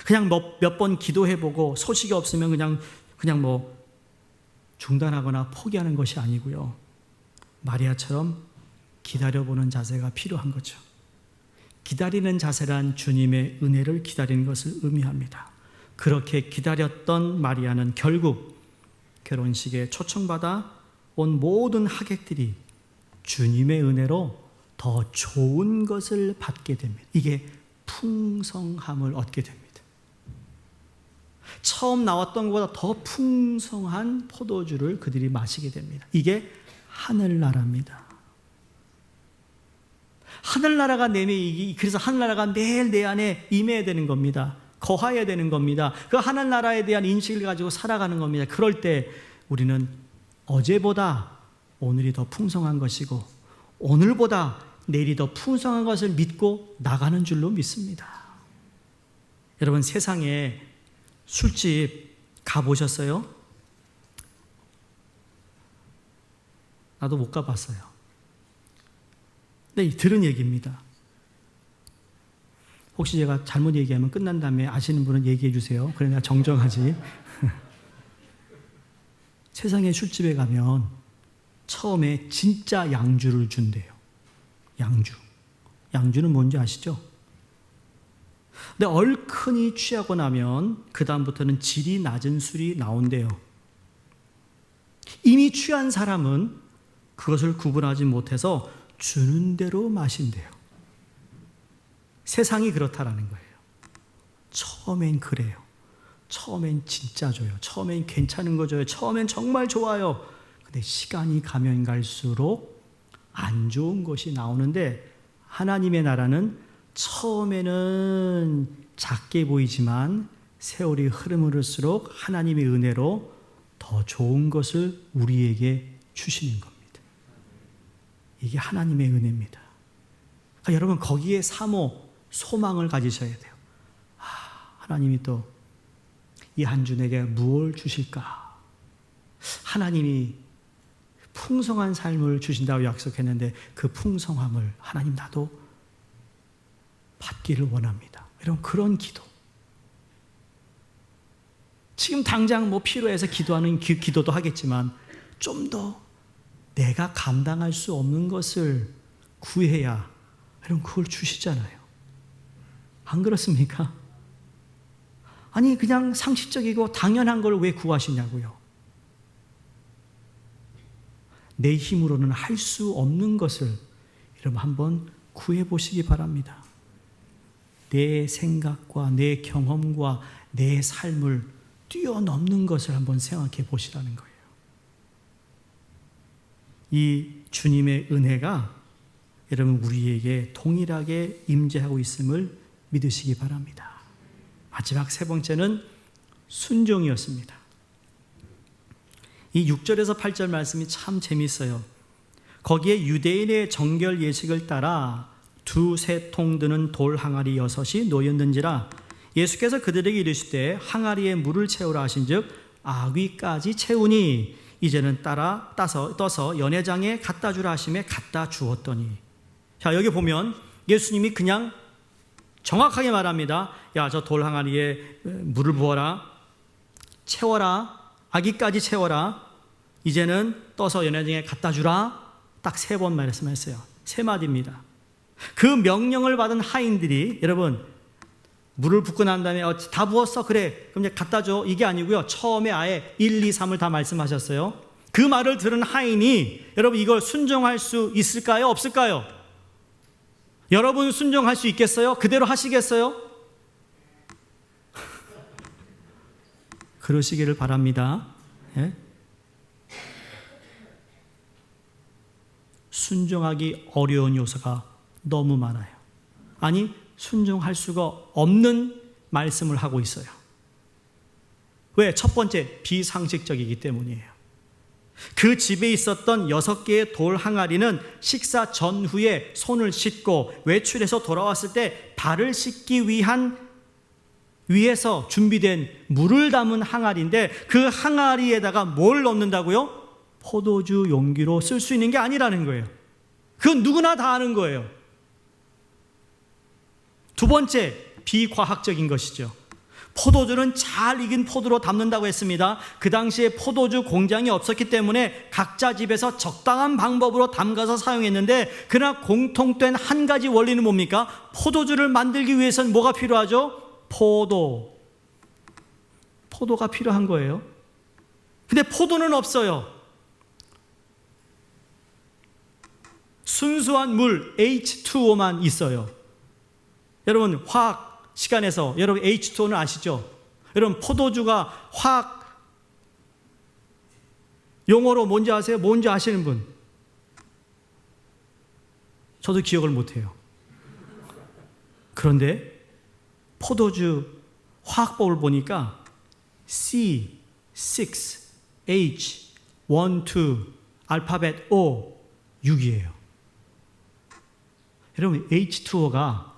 그냥 몇 번 기도해보고 소식이 없으면 그냥 뭐 중단하거나 포기하는 것이 아니고요. 마리아처럼 기다려보는 자세가 필요한 거죠. 기다리는 자세란 주님의 은혜를 기다리는 것을 의미합니다. 그렇게 기다렸던 마리아는 결국 결혼식에 초청받아 온 모든 하객들이 주님의 은혜로 더 좋은 것을 받게 됩니다. 이게 풍성함을 얻게 됩니다. 처음 나왔던 것보다 더 풍성한 포도주를 그들이 마시게 됩니다. 이게 하늘나라입니다. 하늘나라가 그래서 하늘나라가 매일 내 안에 임해야 되는 겁니다. 거하여야 되는 겁니다. 그 하늘나라에 대한 인식을 가지고 살아가는 겁니다. 그럴 때 우리는 어제보다 오늘이 더 풍성한 것이고 오늘보다 내일이 더 풍성한 것을 믿고 나가는 줄로 믿습니다. 여러분, 세상에 술집 가보셨어요? 나도 못 가봤어요. 네, 들은 얘기입니다. 혹시 제가 잘못 얘기하면 끝난 다음에 아시는 분은 얘기해 주세요. 그래 내가 정정하지. 세상에 술집에 가면 처음에 진짜 양주를 준대요. 양주는 뭔지 아시죠? 근데 얼큰이 취하고 나면 그 다음부터는 질이 낮은 술이 나온대요. 이미 취한 사람은 그것을 구분하지 못해서 주는 대로 마신대요. 세상이 그렇다라는 거예요. 처음엔 그래요. 처음엔 진짜 줘요. 처음엔 괜찮은 거 줘요. 처음엔 정말 좋아요. 근데 시간이 가면 갈수록 안 좋은 것이 나오는데 하나님의 나라는 처음에는 작게 보이지만 세월이 흐를수록 하나님의 은혜로 더 좋은 것을 우리에게 주시는 겁니다. 이게 하나님의 은혜입니다. 그러니까 여러분 거기에 사모, 소망을 가지셔야 돼요. 하나님이 또 이 한 주 내게 무엇을 주실까? 하나님이 풍성한 삶을 주신다고 약속했는데 그 풍성함을 하나님 나도 받기를 원합니다. 여러분 그런 기도. 지금 당장 필요해서 기도하는 기도도 하겠지만 좀 더 내가 감당할 수 없는 것을 구해야 여러분 그걸 주시잖아요. 안 그렇습니까? 아니 그냥 상식적이고 당연한 걸 왜 구하시냐고요. 내 힘으로는 할 수 없는 것을 여러분 한번 구해보시기 바랍니다. 내 생각과 내 경험과 내 삶을 뛰어넘는 것을 한번 생각해 보시라는 거예요. 이 주님의 은혜가 여러분 우리에게 동일하게 임재하고 있음을 믿으시기 바랍니다. 마지막 세 번째는 순종이었습니다. 이 6절에서 8절 말씀이 참 재미있어요. 거기에 유대인의 정결 예식을 따라 2-3통 드는 돌 항아리 6이 놓였는지라 예수께서 그들에게 이르시되 항아리에 물을 채우라 하신즉 아귀까지 채우니 이제는 떠서 연회장에 갖다 주라 하심에 갖다 주었더니. 자, 여기 보면 예수님이 그냥 정확하게 말합니다. 야, 저 돌 항아리에 물을 부어라, 채워라, 아기까지 채워라, 이제는 떠서 연회장에 갖다 주라. 딱 3번 말씀했어요. 3마디입니다. 그 명령을 받은 하인들이 여러분 물을 붓고 난 다음에 다 부었어? 그래 그럼 이제 갖다 줘. 이게 아니고요. 처음에 아예 1, 2, 3을 다 말씀하셨어요. 그 말을 들은 하인이 여러분 이걸 순종할 수 있을까요? 없을까요? 여러분 순종할 수 있겠어요? 그대로 하시겠어요? 그러시기를 바랍니다. 예? 순종하기 어려운 요소가 너무 많아요. 아니 순종할 수가 없는 말씀을 하고 있어요. 왜? 첫 번째, 비상식적이기 때문이에요. 그 집에 있었던 6개의 돌 항아리는 식사 전후에 손을 씻고 외출해서 돌아왔을 때 발을 씻기 위해서 준비된 물을 담은 항아리인데 그 항아리에다가 뭘 넣는다고요? 포도주 용기로 쓸 수 있는 게 아니라는 거예요. 그건 누구나 다 아는 거예요. 두 번째, 비과학적인 것이죠. 포도주는 잘 익은 포도로 담는다고 했습니다. 그 당시에 포도주 공장이 없었기 때문에 각자 집에서 적당한 방법으로 담가서 사용했는데, 그러나 공통된 한 가지 원리는 뭡니까? 포도주를 만들기 위해서는 뭐가 필요하죠? 포도가 필요한 거예요. 근데 포도는 없어요. 순수한 물 H2O만 있어요. 여러분 화학 시간에서 여러분 H2O는 아시죠? 여러분 포도주가 화학 용어로 뭔지 아세요? 뭔지 아시는 분? 저도 기억을 못해요. 그런데 포도주 화학법을 보니까 C, 6, H, 1, 2, 알파벳 O, 6이에요. 여러분 H2O가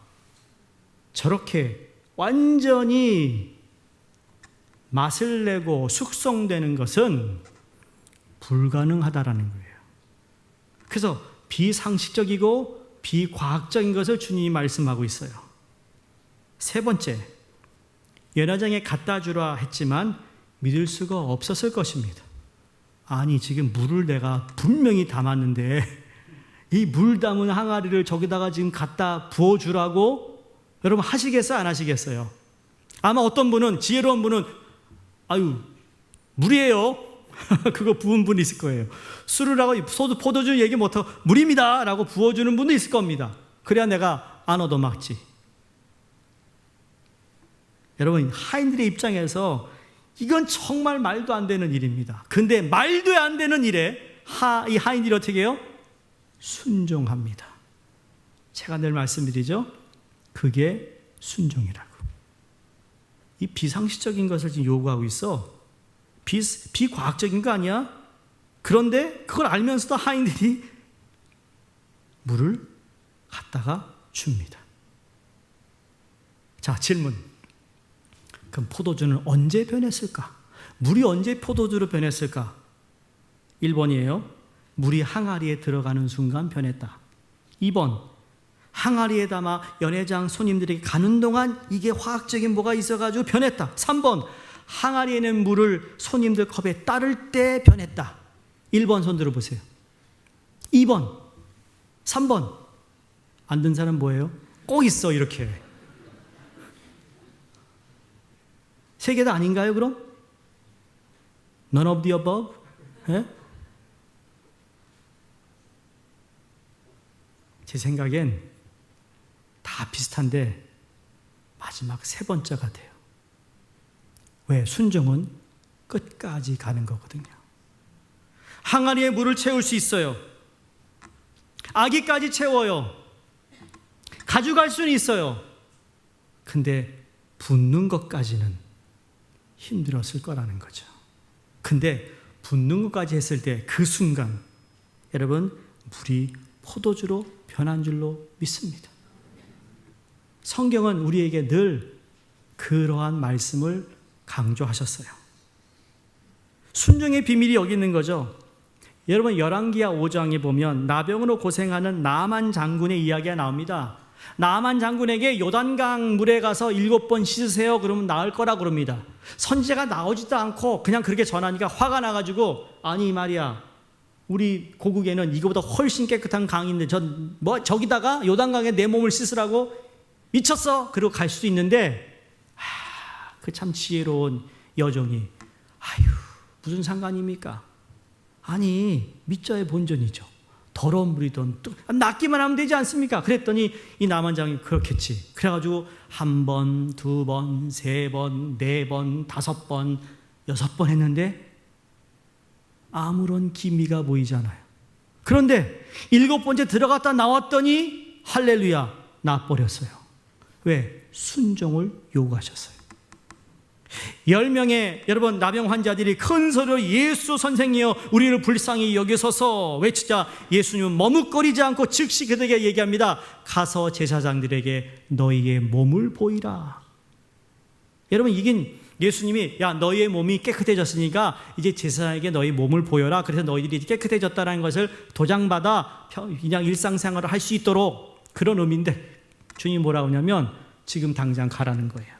저렇게 완전히 맛을 내고 숙성되는 것은 불가능하다라는 거예요. 그래서 비상식적이고 비과학적인 것을 주님이 말씀하고 있어요. 세 번째, 연화장에 갖다 주라 했지만 믿을 수가 없었을 것입니다. 아니 지금 물을 내가 분명히 담았는데 이 물 담은 항아리를 저기다가 지금 갖다 부어주라고 여러분 하시겠어요? 안 하시겠어요? 아마 어떤 분은, 지혜로운 분은 아유 물이에요 그거 부은 분이 있을 거예요. 술을 하고 포도주 얘기 못하고 물입니다 라고 부어주는 분도 있을 겁니다. 그래야 내가 안 얻어먹지. 여러분 하인들의 입장에서 이건 정말 말도 안 되는 일입니다. 근데 말도 안 되는 일에 이 하인들이 어떻게 해요? 순종합니다. 제가 늘 말씀드리죠. 그게 순종이라고. 이 비상식적인 것을 지금 요구하고 있어. 비과학적인 거 아니야? 그런데 그걸 알면서도 하인들이 물을 갖다가 줍니다. 자, 질문. 그럼 포도주는 언제 변했을까? 물이 언제 포도주로 변했을까? 1번이에요. 물이 항아리에 들어가는 순간 변했다. 2번, 항아리에 담아 연회장 손님들에게 가는 동안 이게 화학적인 뭐가 있어가지고 변했다. 3번, 항아리에는 물을 손님들 컵에 따를 때 변했다. 1번 손 들어보세요. 2번, 3번. 안 든 사람 뭐예요? 꼭 있어 이렇게. 세 개 다 아닌가요 그럼? None of the above? 예? 제 생각엔 다 비슷한데 마지막 세 번째가 돼요. 왜? 순종은 끝까지 가는 거거든요. 항아리에 물을 채울 수 있어요. 아기까지 채워요. 가져갈 수는 있어요. 근데 붓는 것까지는 힘들었을 거라는 거죠. 근데 붓는 것까지 했을 때 그 순간 여러분 물이 포도주로 변한 줄로 믿습니다. 성경은 우리에게 늘 그러한 말씀을 강조하셨어요. 순종의 비밀이 여기 있는 거죠. 여러분 열왕기하 5장에 보면 나병으로 고생하는 나만 장군의 이야기가 나옵니다. 나만 장군에게 요단강 물에 가서 7번 씻으세요. 그러면 나을 거라 그럽니다. 선지자가 나오지도 않고 그냥 그렇게 전하니까 화가 나가지고 아니 말이야 우리 고국에는 이거보다 훨씬 깨끗한 강인데 저기다가 요단강에 내 몸을 씻으라고 미쳤어. 그리고 갈 수도 있는데 그 참 지혜로운 여종이 아유 무슨 상관입니까? 아니 밑자의 본전이죠. 더러운 물이든 낫기만 하면 되지 않습니까? 그랬더니 이 남한장이 그렇겠지. 그래가지고 1번, 2번, 3번, 4번, 5번, 6번 했는데 아무런 기미가 보이잖아요. 그런데 7번째 들어갔다 나왔더니 할렐루야 나버렸어요. 왜? 순종을 요구하셨어요. 10명의 여러분 나병 환자들이 큰 소리로 예수 선생이여 우리를 불쌍히 여기소서 외치자 예수님은 머뭇거리지 않고 즉시 그들에게 얘기합니다. 가서 제사장들에게 너희의 몸을 보이라. 여러분 이긴 예수님이 야 너희의 몸이 깨끗해졌으니까 이제 제사장에게 너희 몸을 보여라. 그래서 너희들이 깨끗해졌다는 것을 도장받아 그냥 일상생활을 할 수 있도록 그런 의미인데 주님이 뭐라고 하냐면 지금 당장 가라는 거예요.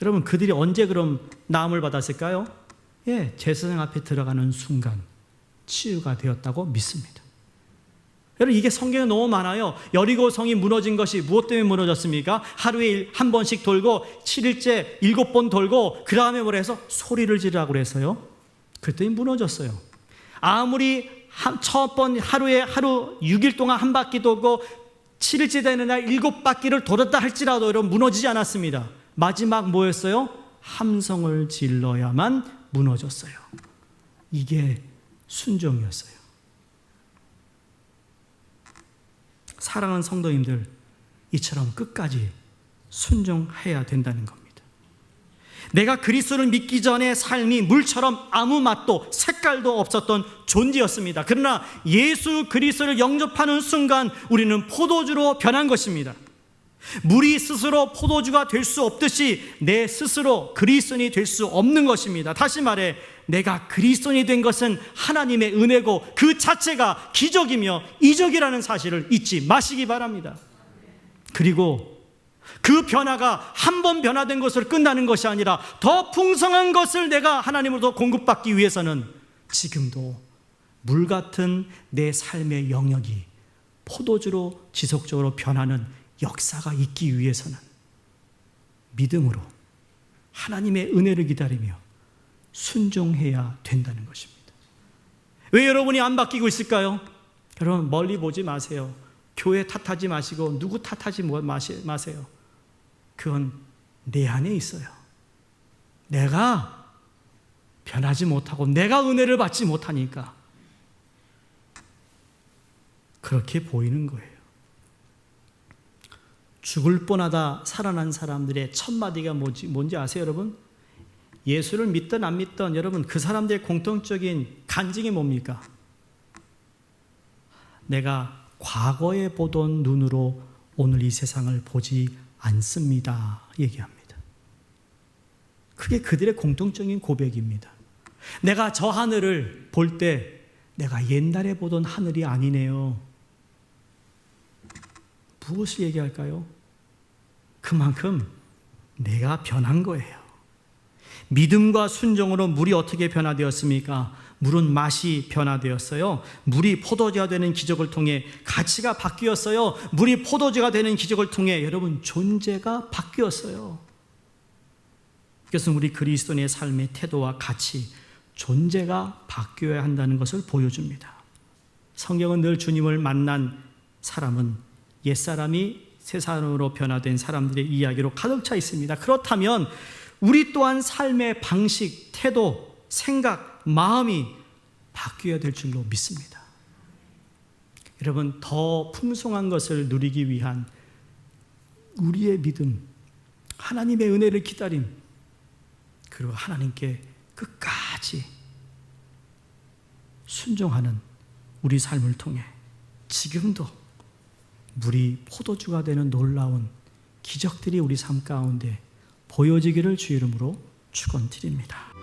여러분, 그들이 언제 그럼 나음을 받았을까요? 예, 제사장 앞에 들어가는 순간 치유가 되었다고 믿습니다. 여러분, 이게 성경에 너무 많아요. 여리고 성이 무너진 것이 무엇 때문에 무너졌습니까? 하루에 한 번씩 돌고 7일째 7번 돌고 그 다음에 뭐라 해서 소리를 지르라고 그랬어요. 그랬더니 무너졌어요. 아무리 첫 번 하루 6일 동안 한 바퀴 돌고 7일째 되는 날 7바퀴를 돌았다 할지라도 여러분 무너지지 않았습니다. 마지막 뭐였어요? 함성을 질러야만 무너졌어요. 이게 순종이었어요. 사랑하는 성도님들, 이처럼 끝까지 순종해야 된다는 겁니다. 내가 그리스도를 믿기 전에 삶이 물처럼 아무 맛도 색깔도 없었던 존재였습니다. 그러나 예수 그리스도를 영접하는 순간 우리는 포도주로 변한 것입니다. 물이 스스로 포도주가 될 수 없듯이 내 스스로 그리스도인이 될 수 없는 것입니다. 다시 말해, 내가 그리스도인이 된 것은 하나님의 은혜고 그 자체가 기적이며 이적이라는 사실을 잊지 마시기 바랍니다. 그리고 그 변화가 한 번 변화된 것으로 끝나는 것이 아니라 더 풍성한 것을 내가 하나님으로부터 공급받기 위해서는 지금도 물 같은 내 삶의 영역이 포도주로 지속적으로 변하는 역사가 있기 위해서는 믿음으로 하나님의 은혜를 기다리며 순종해야 된다는 것입니다. 왜 여러분이 안 바뀌고 있을까요? 여러분, 멀리 보지 마세요. 교회 탓하지 마시고 누구 탓하지 마세요. 그건 내 안에 있어요. 내가 변하지 못하고 내가 은혜를 받지 못하니까 그렇게 보이는 거예요. 죽을 뻔하다 살아난 사람들의 첫 마디가 뭔지 아세요, 여러분? 예수를 믿든 안 믿든 여러분, 그 사람들의 공통적인 간증이 뭡니까? 내가 과거에 보던 눈으로 오늘 이 세상을 보지 않습니다. 얘기합니다. 그게 그들의 공통적인 고백입니다. 내가 저 하늘을 볼 때 내가 옛날에 보던 하늘이 아니네요. 무엇을 얘기할까요? 그만큼 내가 변한 거예요. 믿음과 순종으로 물이 어떻게 변화되었습니까? 물은 맛이 변화되었어요. 물이 포도주가 되는 기적을 통해 가치가 바뀌었어요. 물이 포도주가 되는 기적을 통해 여러분 존재가 바뀌었어요. 그것은 우리 그리스도인의 삶의 태도와 가치, 존재가 바뀌어야 한다는 것을 보여줍니다. 성경은 늘 주님을 만난 사람은 옛사람이 새 사람으로 변화된 사람들의 이야기로 가득 차 있습니다. 그렇다면 우리 또한 삶의 방식, 태도, 생각, 마음이 바뀌어야 될 줄로 믿습니다. 여러분, 더 풍성한 것을 누리기 위한 우리의 믿음, 하나님의 은혜를 기다림, 그리고 하나님께 끝까지 순종하는 우리 삶을 통해 지금도 물이 포도주가 되는 놀라운 기적들이 우리 삶 가운데 보여지기를 주 이름으로 축원드립니다.